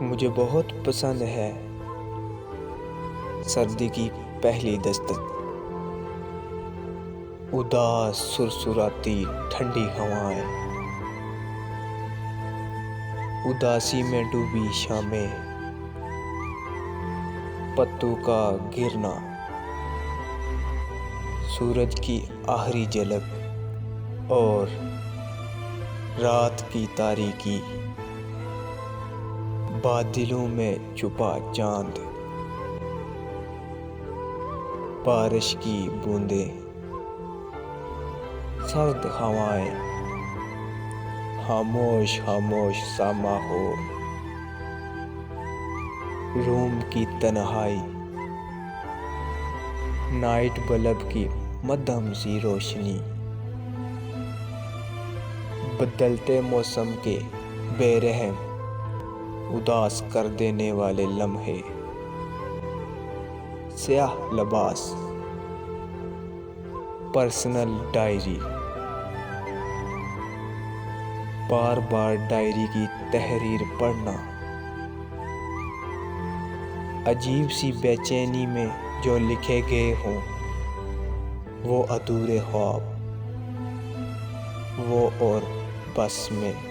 मुझे बहुत पसंद है सर्दी की पहली दस्तक। उदास सुरसुराती ठंडी हवाएं, उदासी में डूबी शामें, पत्तों का गिरना, सूरज की आखिरी झलक और रात की तारीकी, बादलों में छुपा चांद, बारिश की बूंदें, सर्द हवाएं, खामोश खामोश सा माहौल, रूम की तन्हाई, नाइट बल्ब की मध्यम सी रोशनी, बदलते मौसम के बेरहम उदास कर देने वाले लम्हे, स्याह लिबास, पर्सनल डायरी, बार बार डायरी की तहरीर पढ़ना, अजीब सी बेचैनी में जो लिखे गए हों वो अधूरे ख्वाब, वो और बस में